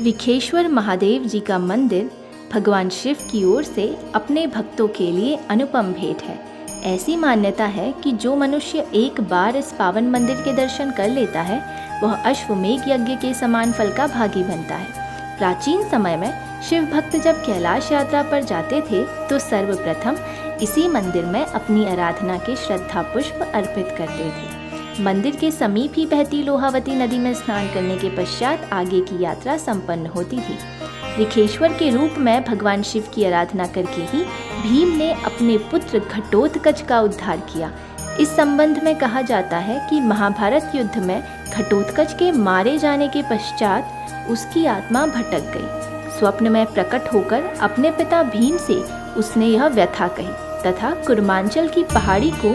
विखेश्वर महादेव जी का मंदिर भगवान शिव की ओर से अपने भक्तों के लिए अनुपम भेंट है। ऐसी मान्यता है कि जो मनुष्य एक बार इस पावन मंदिर के दर्शन कर लेता है वह अश्वमेघ यज्ञ के समान फल का भागी बनता है। प्राचीन समय में शिव भक्त जब कैलाश यात्रा पर जाते थे तो सर्वप्रथम इसी मंदिर में अपनी आराधना के श्रद्धा पुष्प अर्पित करते थे। मंदिर के समीप ही बहती लोहावती नदी में स्नान करने के पश्चात आगे की यात्रा संपन्न होती थी। विखेश्वर के रूप में भगवान शिव की आराधना करके ही भीम ने अपने पुत्र घटोत्कच का उद्धार किया। इस संबंध में कहा जाता है कि महाभारत युद्ध में घटोत्कच के मारे जाने के पश्चात उसकी आत्मा भटक गई। स्वप्न में प्रकट होकर अपने पिता भीम से उसने यह व्यथा कही तथा कुर्मांचल की पहाड़ी को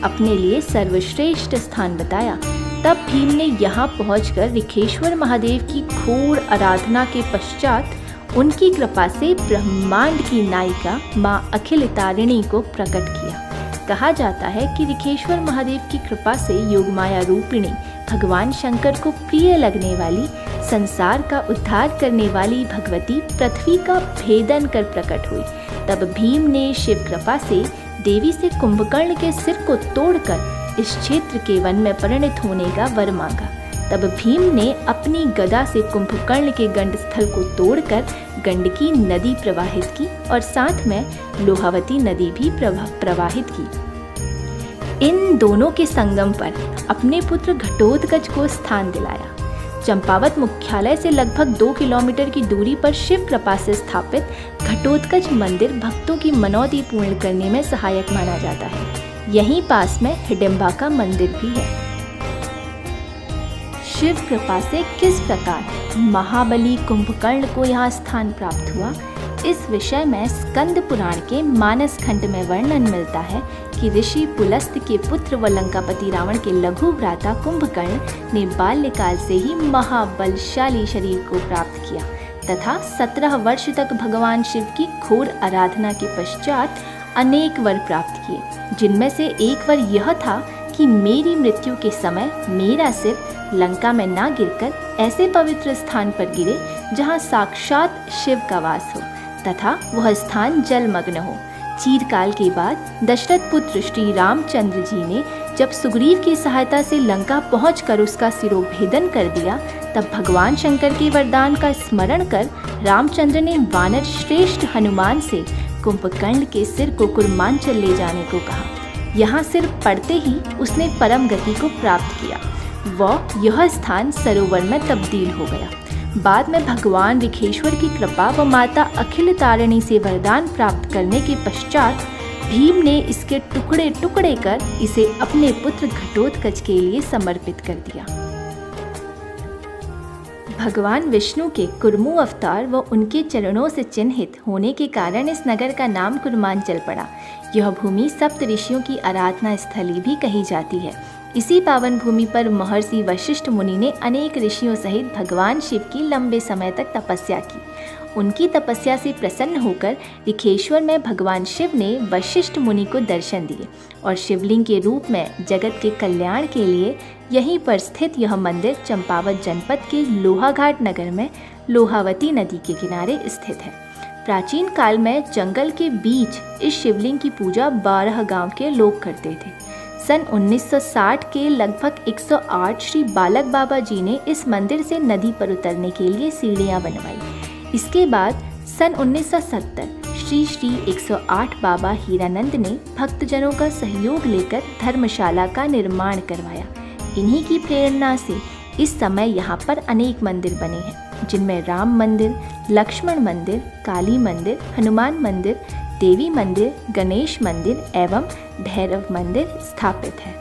अपने लिए सर्वश्रेष्ठ स्थान बताया। तब भीम ने यहाँ पहुंचकर विखेश्वर महादेव की घोर आराधना के पश्चात उनकी कृपा से ब्रह्मांड की नायिका माँ अखिल तारिणी को प्रकट किया। कहा जाता है कि विखेश्वर महादेव की कृपा से योगमाया रूपिणी भगवान शंकर को प्रिय लगने वाली, संसार का उद्धार करने वाली भगवती पृथ्वी का भेदन कर प्रकट हुई। तब भीम ने शिव कृपा से देवी से कुंभकर्ण के सिर को तोड़कर इस क्षेत्र के वन में परिणत होने का वर मांगा। तब भीम ने अपनी गदा से कुंभकर्ण के गंड स्थल को तोड़कर गंडकी नदी प्रवाहित की और साथ में लोहावती नदी भी प्रवाहित की। इन दोनों के संगम पर अपने पुत्र घटोत्कच को स्थान दिलाया। चंपावत मुख्यालय से लगभग 2 किलोमीटर की दूरी पर शिव कृपा से स्थापित घटोत्कच मंदिर भक्तों की मनौती पूर्ण करने में सहायक माना जाता है। यहीं पास में हिडिंबा का मंदिर भी है। शिव कृपा से किस प्रकार महाबली कुंभकर्ण को यहाँ स्थान प्राप्त हुआ, इस विषय में स्कंद पुराण के मानस खंड में वर्णन मिलता है कि ऋषि पुलस्त के पुत्र व लंकापति रावण के लघु भ्राता कुंभकर्ण ने बाल्यकाल से ही महाबलशाली शरीर को प्राप्त किया तथा 17 वर्ष तक भगवान शिव की घोर आराधना के पश्चात अनेक वर प्राप्त किए, जिनमें से एक वर यह था कि मेरी मृत्यु के समय मेरा सिर लंका में ना गिरकर ऐसे पवित्र स्थान पर गिरे जहाँ साक्षात शिव का वास हो तथा वह स्थान जलमग्न हो। चीरकाल के बाद दशरथ पुत्र श्री रामचंद्र जी ने जब सुग्रीव की सहायता से लंका पहुंचकर उसका सिरोभेदन कर दिया, तब भगवान शंकर के वरदान का स्मरण कर रामचंद्र ने वानर श्रेष्ठ हनुमान से कुंभकर्ण के सिर को कुर्मांचल ले जाने को कहा। यहाँ सिर पड़ते ही उसने परम गति को प्राप्त किया व यह स्थान सरोवर में तब्दील हो गया। बाद में भगवान विखेश्वर की कृपा व माता अखिल तारिणी से वरदान प्राप्त करने के पश्चात भीम ने इसके टुकड़े टुकड़े कर इसे अपने पुत्र घटोत्कच के लिए समर्पित कर दिया। भगवान विष्णु के कुर्मु अवतार व उनके चरणों से चिन्हित होने के कारण इस नगर का नाम कुर्मांचल पड़ा। यह भूमि सप्त ऋषियों की आराधना स्थली भी कही जाती है। इसी पावन भूमि पर महर्षि वशिष्ठ मुनि ने अनेक ऋषियों सहित भगवान शिव की लंबे समय तक तपस्या की। उनकी तपस्या से प्रसन्न होकर विखेश्वर में भगवान शिव ने वशिष्ठ मुनि को दर्शन दिए और शिवलिंग के रूप में जगत के कल्याण के लिए यहीं पर स्थित यह मंदिर चंपावत जनपद के लोहाघाट नगर में लोहावती नदी के किनारे स्थित है। प्राचीन काल में जंगल के बीच इस शिवलिंग की पूजा 12 गांव के लोग करते थे। सन 1960 के लगभग 108 श्री बालक बाबा जी ने इस मंदिर से नदी पर उतरने के लिए सीढ़ियां बनवाई। इसके बाद सन 1970 श्री 108 बाबा हीरानंद ने भक्तजनों का सहयोग लेकर धर्मशाला का निर्माण करवाया। इन्हीं की प्रेरणा से इस समय यहाँ पर अनेक मंदिर बने हैं, जिनमें राम मंदिर, लक्ष्मण मंदिर, काली मंदिर, हनुमान मंदिर, देवी मंदिर, गणेश मंदिर एवं भैरव मंदिर स्थापित है।